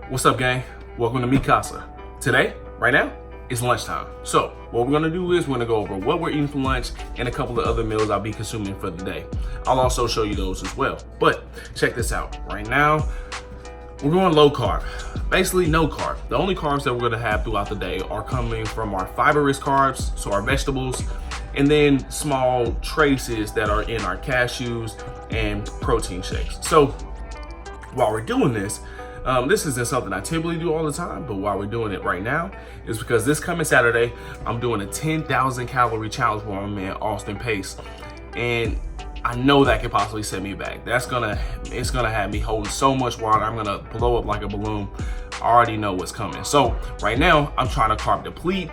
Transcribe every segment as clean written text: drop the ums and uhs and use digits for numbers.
What's up, gang? Welcome to Mi Casa. Today, right now, it's lunchtime. So what we're gonna do is we're gonna go over what we're eating for lunch and a couple of other meals I'll be consuming for the day. I'll also show you those as well. But check this out. Right now, we're going low carb. Basically no carb. The only carbs that we're gonna have throughout the day are coming from our fiber-rich carbs, so our vegetables, and then small traces that are in our cashews and protein shakes. So while we're doing this, this isn't something I typically do all the time, but while we're doing it right now is because this coming Saturday, I'm doing a 10,000 calorie challenge with my man Austin Pace. And I know that could possibly set me back. It's gonna have me holding so much water. I'm gonna blow up like a balloon. I already know what's coming. So right now I'm trying to carb deplete,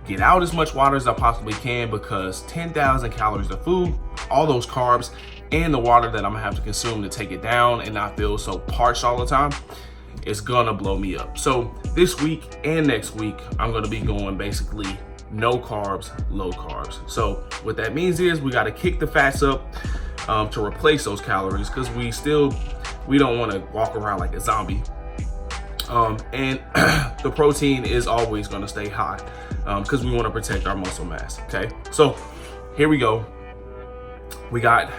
get out as much water as I possibly can, because 10,000 calories of food, all those carbs, and the water that I'm gonna have to consume to take it down and not feel so parched all the time, it's gonna blow me up. So this week and next week, I'm gonna be going basically no carbs, low carbs. So what that means is we gotta kick the fats up to replace those calories, because we don't wanna walk around like a zombie. And the protein is always gonna stay high because we wanna protect our muscle mass, okay? So here we go. We got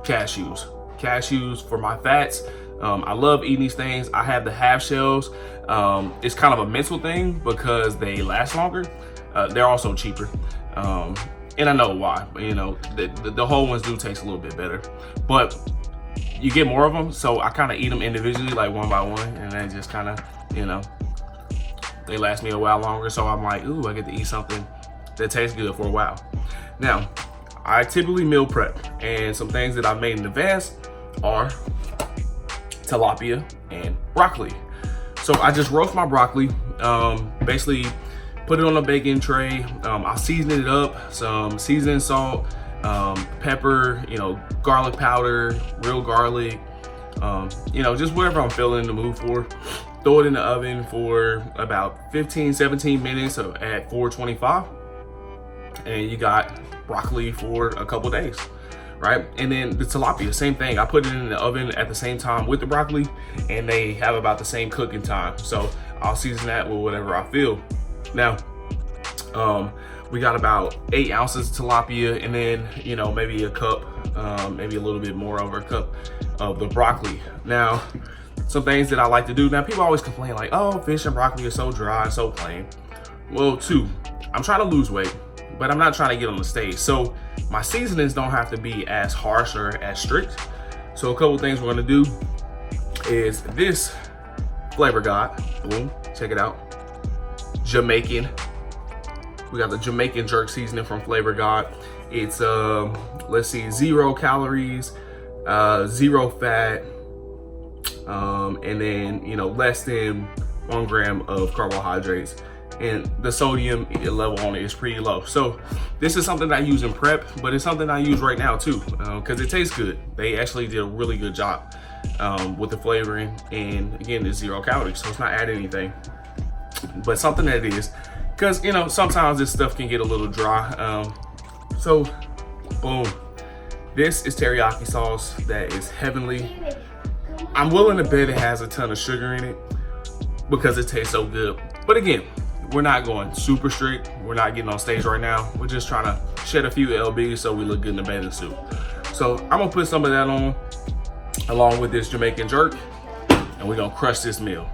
cashews for my fats. I love eating these things. I have the half shells. It's kind of a mental thing because they last longer. They're also cheaper. And I know why, but, you know, the whole ones do taste a little bit better, but you get more of them. So I kind of eat them individually, like one by one, and then just kind of, you know, they last me a while longer. So I'm like, ooh, I get to eat something that tastes good for a while. Now, I typically meal prep, and some things that I've made in advance are tilapia and broccoli. So I just roast my broccoli, basically put it on a baking tray. I'll season it up, some seasoning salt, pepper, you know, garlic powder, real garlic, you know, just whatever I'm feeling in the mood for. Throw it in the oven for about 15-17 minutes at 425, and you got broccoli for a couple days. Right? And then the tilapia, same thing. I put it in the oven at the same time with the broccoli, and they have about the same cooking time. So I'll season that with whatever I feel. Now, we got about 8 ounces of tilapia, and then, you know, maybe a cup, maybe a little bit more over a cup of the broccoli. Now, some things that I like to do. Now, people always complain like, oh, fish and broccoli are so dry, so plain. Well, I'm trying to lose weight, but I'm not trying to get on the stage. So my seasonings don't have to be as harsh or as strict. So a couple things we're gonna do is this Flavor God, boom, check it out. Jamaican, we got the Jamaican jerk seasoning from Flavor God. It's, let's see, 0 calories, 0 fat, and then, you know, less than 1 gram of carbohydrates. And the sodium level on it is pretty low. So this is something I use in prep, but it's something I use right now too, because it tastes good. They actually did a really good job with the flavoring, and again, it's 0 calories, so it's not adding anything, but something that it is, because, you know, sometimes this stuff can get a little dry. So boom, this is teriyaki sauce that is heavenly. I'm willing to bet it has a ton of sugar in it because it tastes so good. But again, we're not going super strict. We're not getting on stage right now. We're just trying to shed a few lbs so we look good in the bathing suit. So I'm gonna put some of that on along with this Jamaican jerk, and we're gonna crush this meal.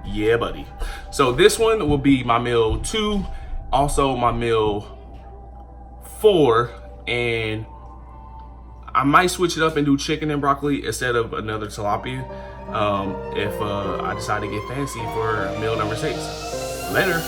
Yeah, buddy. So this one will be my meal 2, also my meal 4, and I might switch it up and do chicken and broccoli instead of another tilapia if I decide to get fancy for meal number 6. Later.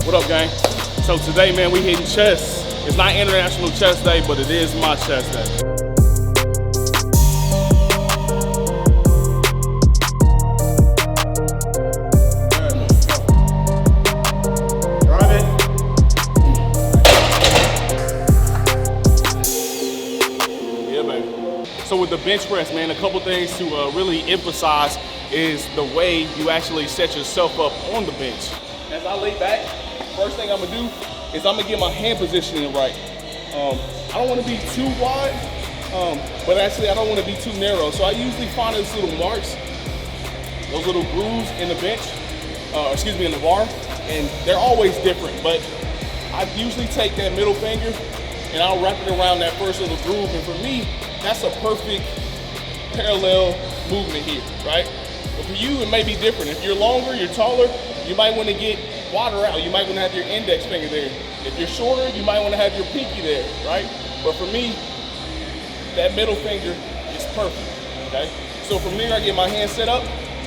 What up, gang? So today, man, we hitting chest. It's not International Chest Day, but it is my chest day. bench press, man, a couple things to really emphasize is the way you actually set yourself up on the bench. As I lay back, first thing I'm gonna do is I'm gonna get my hand positioning right. I don't wanna be too wide, but actually I don't wanna be too narrow. So I usually find those little marks, those little grooves in the bench, in the bar, and they're always different, but I usually take that middle finger and I'll wrap it around that first little groove, and for me, that's a perfect parallel movement here, right? But for you, it may be different. If you're longer, you're taller, you might want to get wider out. You might want to have your index finger there. If you're shorter, you might want to have your pinky there, right? But for me, that middle finger is perfect, okay? So from there, I get my hand set up,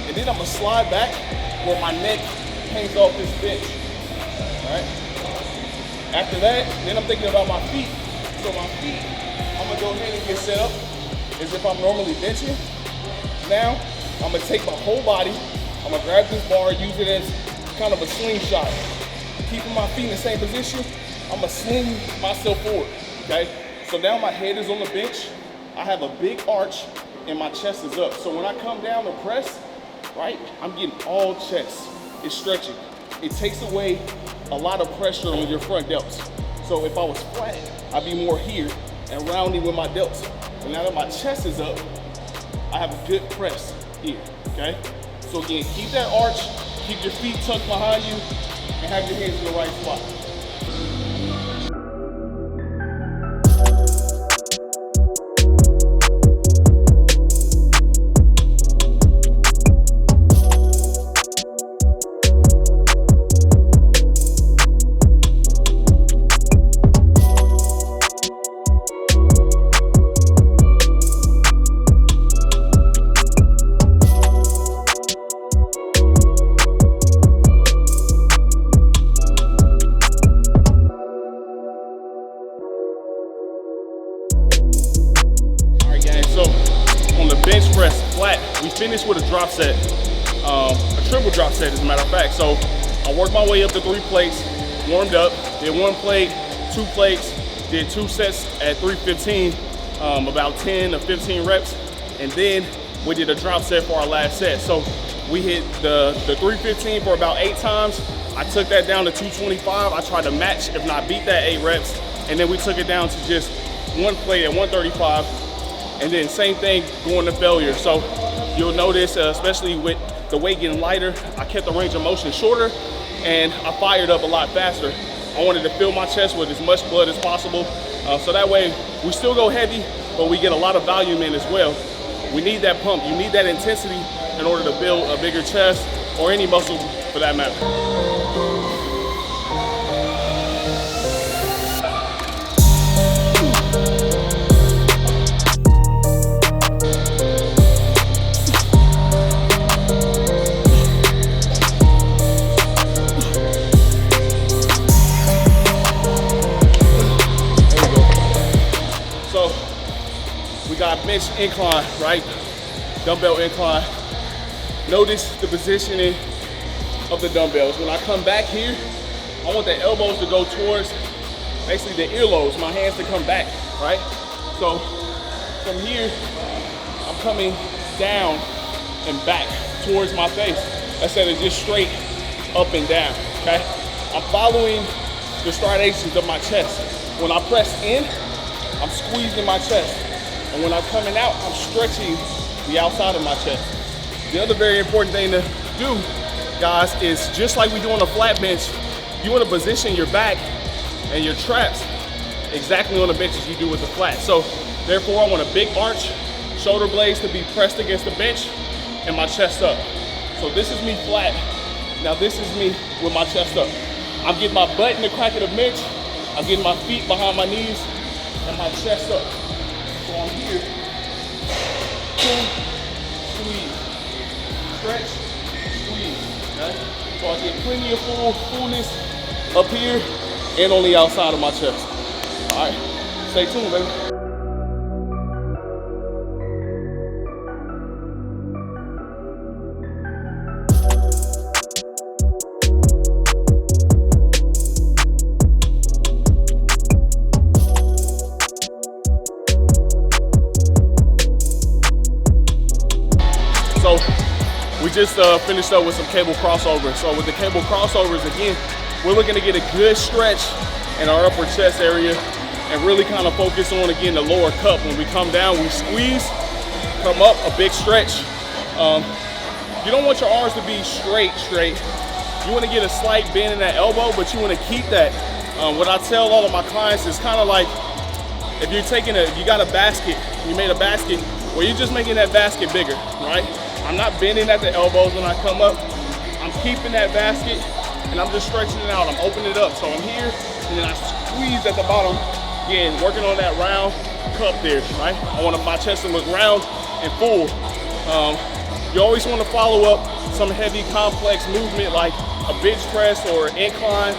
and then I'm gonna slide back where my neck hangs off this bench, all right? After that, then I'm thinking about my feet. So my feet, I'm gonna go ahead and get set up as if I'm normally benching. Now, I'm gonna take my whole body, I'm gonna grab this bar, use it as kind of a slingshot. Keeping my feet in the same position, I'm gonna sling myself forward, okay? So now my head is on the bench, I have a big arch, and my chest is up. So when I come down to press, right, I'm getting all chest. It's stretching. It takes away a lot of pressure on your front delts. So if I was flat, I'd be more here and rounding with my delts. But now that my chest is up, I have a good press here, okay? So again, keep that arch, keep your feet tucked behind you, and have your hands in the right spot. Bench press flat, we finished with a drop set, a triple drop set as a matter of fact. So I worked my way up to 3 plates, warmed up, did 1 plate, 2 plates, did 2 sets at 315, about 10 to 15 reps, and then we did a drop set for our last set. So we hit the 315 for about 8 times. I took that down to 225. I tried to match, if not beat that 8 reps, and then we took it down to just 1 plate at 135. And then same thing going to failure. So you'll notice, especially with the weight getting lighter, I kept the range of motion shorter and I fired up a lot faster. I wanted to fill my chest with as much blood as possible. So that way we still go heavy, but we get a lot of volume in as well. We need that pump. You need that intensity in order to build a bigger chest or any muscle for that matter. Got bench incline, right? Dumbbell incline. Notice the positioning of the dumbbells. When I come back here, I want the elbows to go towards basically the earlobes, my hands to come back, right? So from here, I'm coming down and back towards my face instead of just straight up and down, okay? I'm following the striations of my chest. When I press in, I'm squeezing my chest. And when I'm coming out, I'm stretching the outside of my chest. The other very important thing to do, guys, is just like we do on a flat bench, you want to position your back and your traps exactly on the bench as you do with the flat. So therefore, I want a big arch, shoulder blades to be pressed against the bench, and my chest up. So this is me flat. Now this is me with my chest up. I'm getting my butt in the crack of the bench. I'm getting my feet behind my knees and my chest up. So I'm here, pull, squeeze, stretch, squeeze, okay? So I get plenty of fullness up here and on the outside of my chest. All right, stay tuned, baby. So we just finished up with some cable crossovers. So with the cable crossovers, again, we're looking to get a good stretch in our upper chest area and really kind of focus on, again, the lower cup. When we come down, we squeeze, come up, a big stretch. You don't want your arms to be straight. You want to get a slight bend in that elbow, but you want to keep that. What I tell all of my clients is kind of like, if you're taking you got a basket, you made a basket, where you're just making that basket bigger, right? I'm not bending at the elbows when I come up. I'm keeping that basket and I'm just stretching it out. I'm opening it up. So I'm here and then I squeeze at the bottom. Again, working on that round cup there, right? I want my chest to look round and full. You always want to follow up some heavy complex movement like a bench press or incline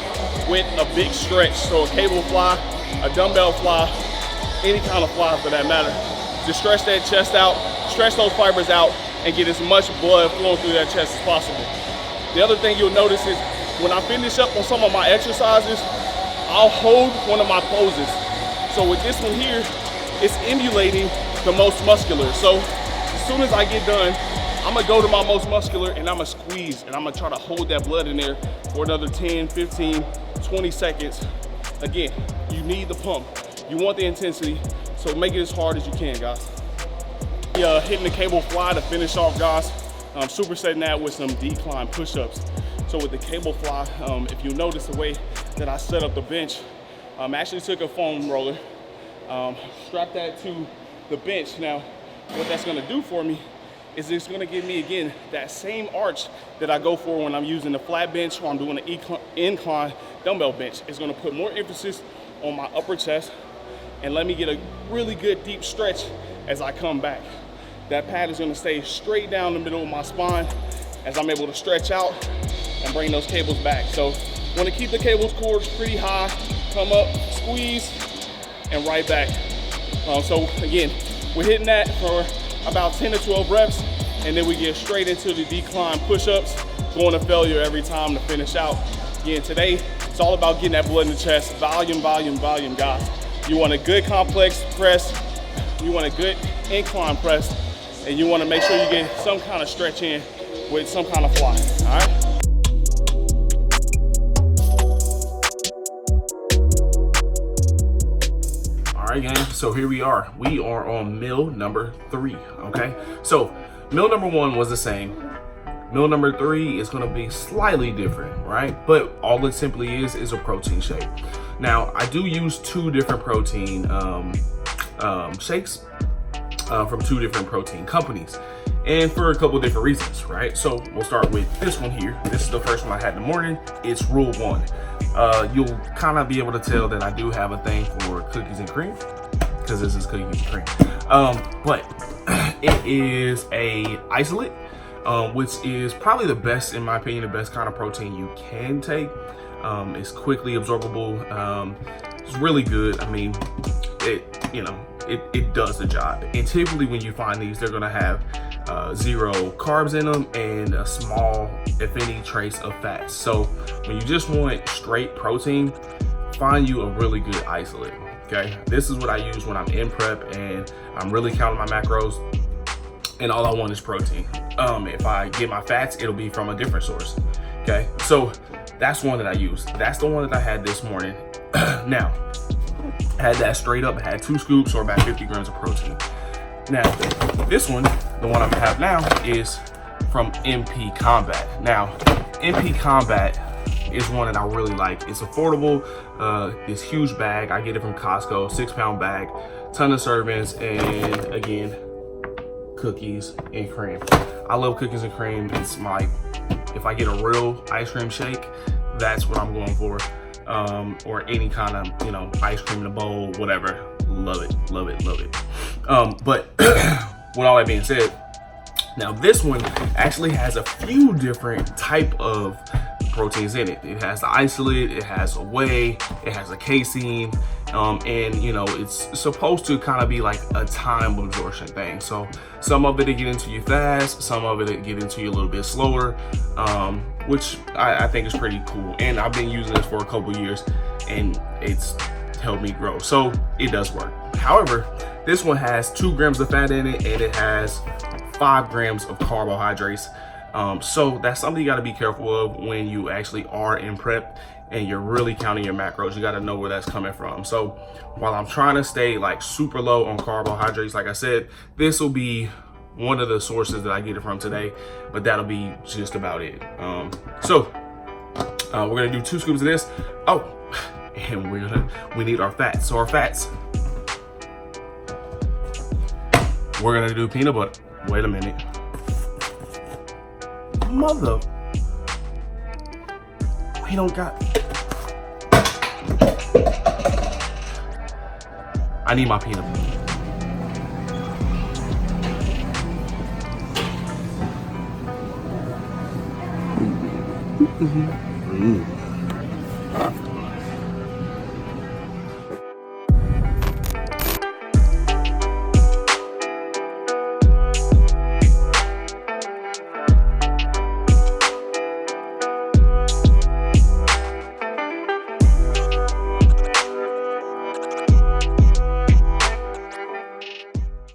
with a big stretch. So a cable fly, a dumbbell fly, any kind of fly for that matter. Just stretch that chest out, stretch those fibers out, and get as much blood flowing through that chest as possible. The other thing you'll notice is when I finish up on some of my exercises, I'll hold one of my poses. So with this one here, it's emulating the most muscular. So as soon as I get done, I'm gonna go to my most muscular and I'm gonna squeeze and I'm gonna try to hold that blood in there for another 10, 15, 20 seconds. Again, you need the pump. You want the intensity, so make it as hard as you can, guys. Hitting the cable fly to finish off, guys. Supersetting that with some decline push-ups. So with the cable fly, if you notice the way that I set up the bench, I actually took a foam roller, strapped that to the bench. Now, what that's gonna do for me is it's gonna give me, again, that same arch that I go for when I'm using the flat bench or I'm doing an incline dumbbell bench. It's gonna put more emphasis on my upper chest and let me get a really good deep stretch as I come back. That pad is gonna stay straight down the middle of my spine as I'm able to stretch out and bring those cables back. So wanna keep the cables cords pretty high, come up, squeeze, and right back. So again, we're hitting that for about 10 to 12 reps, and then we get straight into the decline push-ups, going to failure every time to finish out. Again, today, it's all about getting that blood in the chest, volume, guys. You want a good complex press, you want a good incline press, and you want to make sure you get some kind of stretch in with some kind of fly, all right? All right, gang, so here we are. We are on meal number 3, okay? So meal number 1 was the same. Meal number 3 is gonna be slightly different, right? But all it simply is a protein shake. Now, I do use 2 different protein shakes from 2 different protein companies, and for a couple different reasons, right? So we'll start with this one here. This is the first one I had in the morning. It's Rule 1. You'll kind of be able to tell that I do have a thing for cookies and cream, because this is cookies and cream. But it is a isolate, which is probably the best, in my opinion, the best kind of protein you can take. It's quickly absorbable. It's really good. I mean, it does the job. And typically when you find these, they're gonna have 0 carbs in them and a small, if any, trace of fat. So when you just want straight protein, find you a really good isolate, okay? This is what I use when I'm in prep and I'm really counting my macros and all I want is protein. If I get my fats, it'll be from a different source, okay? So that's one that I use. That's the one that I had this morning. Now, I had that straight up, I had 2 scoops or about 50 grams of protein. Now, this one, the one I have now, is from MP Combat. Now, MP Combat is one that I really like. It's affordable, this huge bag. I get it from Costco, 6-pound bag, ton of servings, and again, cookies and cream. I love cookies and cream. It's my, if I get a real ice cream shake, that's what I'm going for. Or any kind of, ice cream in a bowl, whatever. Love it. But with all that being said, now this one actually has a few different type of proteins in it. It has the isolate, it has a whey, it has a casein, and it's supposed to kind of be like a time absorption thing. So some of it get into you fast, some of it get into you a little bit slower, which I think is pretty cool. And I've been using this for a couple years and it's helped me grow. So it does work. However, this one has 2 grams of fat in it and it has 5 grams of carbohydrates. So that's something you got to be careful of when you actually are in prep and you're really counting your macros. You got to know where that's coming from. So while I'm trying to stay like super low on carbohydrates, like I said, this will be one of the sources that I get it from today, but that'll be just about it. We're gonna do 2 scoops of this. Oh, and we need our fats. So our fats, we're gonna do peanut butter. Wait a minute. Mother, we don't got. I need my peanut butter. Mm-hmm.